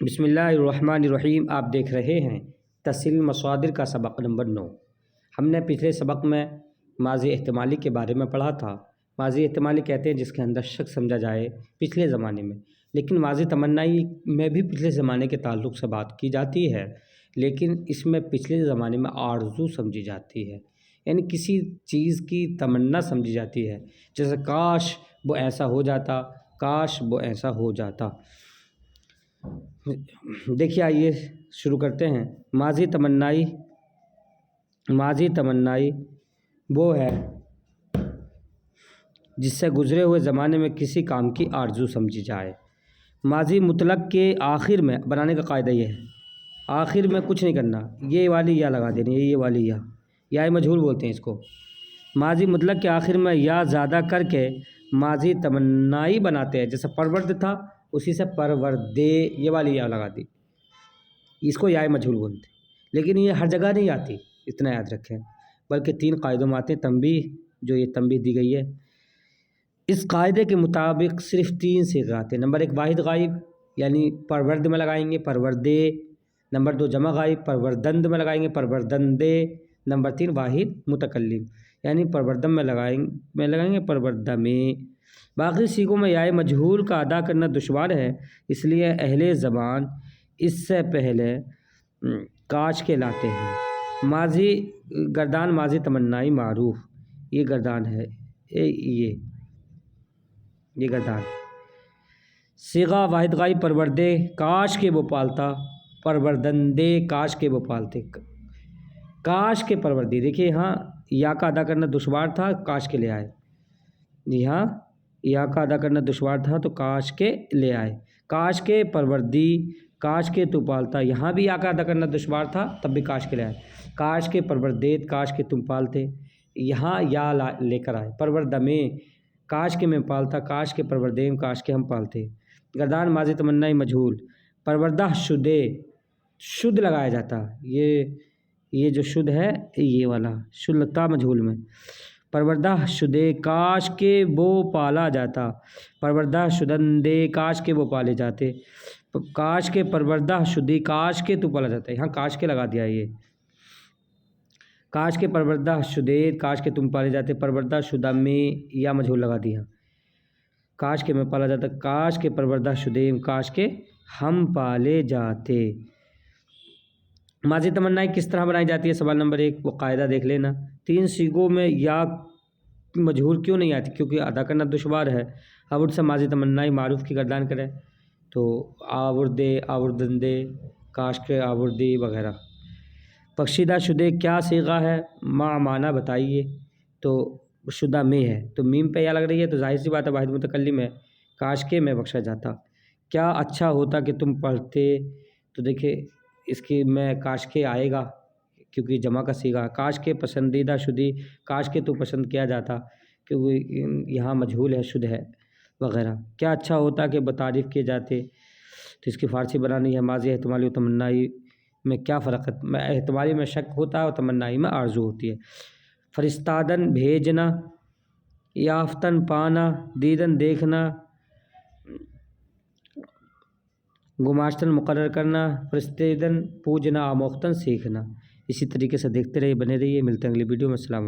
بسم اللہ الرحمن الرحیم۔ آپ دیکھ رہے ہیں تصحیح المصادر کا سبق نمبر 9۔ ہم نے پچھلے سبق میں ماضی احتمالی کے بارے میں پڑھا تھا۔ ماضی احتمالی کہتے ہیں جس کے اندر شک سمجھا جائے پچھلے زمانے میں، لیکن ماضی تمنائی میں بھی پچھلے زمانے کے تعلق سے بات کی جاتی ہے، لیکن اس میں پچھلے زمانے میں آرزو سمجھی جاتی ہے، یعنی کسی چیز کی تمنا سمجھی جاتی ہے، جیسے کاش وہ ایسا ہو جاتا، کاش وہ ایسا ہو جاتا۔ دیکھیے آئیے شروع کرتے ہیں۔ ماضی تمنائی وہ ہے جس سے گزرے ہوئے زمانے میں کسی کام کی آرزو سمجھی جائے۔ ماضی مطلق کے آخر میں بنانے کا قاعدہ یہ ہے، آخر میں کچھ نہیں کرنا، یہ والی یا لگا دینی ہے، یہ والی یا مجہول بولتے ہیں اس کو۔ ماضی مطلق کے آخر میں یا زیادہ کر کے ماضی تمنائی بناتے ہیں، جیسے پرورد تھا اسی سے پروردے یہ والی یا لگا دی، اس کو یا مجہول بولتے ہیں، لیکن یہ ہر جگہ نہیں آتی، اتنا یاد رکھیں، بلکہ 3 قاعدوں میں آتے ہیں۔ تنبیہ، جو یہ تنبیہ دی گئی ہے، اس قاعدے کے مطابق صرف 3 صیغے آتے ہیں۔ نمبر 1 واحد غائب، یعنی پرورد میں لگائیں گے پروردے۔ نمبر 2 جمع غائب، پروردند میں لگائیں گے پروردندے۔ نمبر 3 واحد متکلم، یعنی پروردم میں لگائیں گے پروردہ میں۔ باقی صیغوں میں یا مجہول کا ادا کرنا دشوار ہے، اس لیے اہل زبان اس سے پہلے کاش کے لاتے ہیں۔ ماضی گردان، ماضی تمنائی معروف، یہ گردان ہے، یہ گردان۔ صیغہ واحد غائب پروردے، کاش کے وہ پالتا، پروردندے، کاش کے وہ پالتے، کاش کے پروردی۔ دیکھیے یہاں یا کا ادا کرنا دشوار تھا، کاش کے لے آئے، یہاں یا کا ادا کرنا دشوار تھا تو کاش کے لے آئے۔ کاش کے پروردی، کاش کے تو پالتا، یہاں بھی یا کا ادا کرنا دشوار تھا تب بھی کاش کے لے آئے۔ کاش کے پروردیت، کاش کے تم پالتے، یہاں یا لے کر آئے۔ پروردہ میں، کاش کے میں پالتا، کاش کے پروردیم، کاش کے ہم پالتے۔ گردان ماضی تمنائی مجہول، پروردہ شدے، شد لگایا جاتا، یہ جو شد ہے یہ والا شلتا مجہول میں، پروردہ شدے، کاش کے وہ پالا جاتا، پروردہ شدندے، کاش کے وہ پالے جاتے، کاش کے پروردہ شدی، کاش کے تو پالا جاتا ہے، یہاں کاش کے لگا دیا یہ، کاش کے پروردہ شدے، کاش کے تم پالے جاتے، پروردہ شدہ میں یا مجہول لگا دیا، کاش کے میں پالا جاتا، کاش کے پروردہ شدیم، کاش کے ہم پالے جاتے۔ ماضی تمنائی کس طرح بنائی جاتی ہے؟ سوال نمبر 1 وہ قاعدہ دیکھ لینا۔ 3 صیغوں میں یا مجہول کیوں نہیں آتی؟ کیونکہ ادا کرنا دشوار ہے۔ آورد سے ماضی تمنائی معروف کی گردان کرے تو آوردے، آوردندے، کاش کے آوردی وغیرہ۔ بخشیدہ شدے کیا صیغہ ہے؟ معنی بتائیے، تو شدہ میں ہے تو میم پہ یا لگ رہی ہے تو ظاہر سی بات ہے واحد متکلم ہے، کاش کے میں بخشا جاتا۔ کیا اچھا ہوتا کہ تم پڑھتے، تو دیکھیں اس کی میں کاش کے آئے گا کیونکہ جمع کا صیغہ۔ کاش کے پسندیدہ شدی، کاش کے تو پسند کیا جاتا کیونکہ یہاں مجہول ہے، شد ہے وغیرہ۔ کیا اچھا ہوتا کہ بتعریف کیے جاتے، تو اس کی فارسی بنانی ہے۔ ماضی احتمالی و تمنائی میں کیا فرق ہے؟ احتمالی میں شک ہوتا ہے اور تمنائی میں آرزو ہوتی ہے۔ فرستادن بھیجنا، یافتن پانا، دیدن دیکھنا، گماشتن مقرر کرنا، فرستیدن پوجنا، آموختن سیکھنا۔ اسی طریقے سے دیکھتے رہیے، بنے رہیے، ملتے ہیں اگلی ویڈیو میں۔ السلام علیکم۔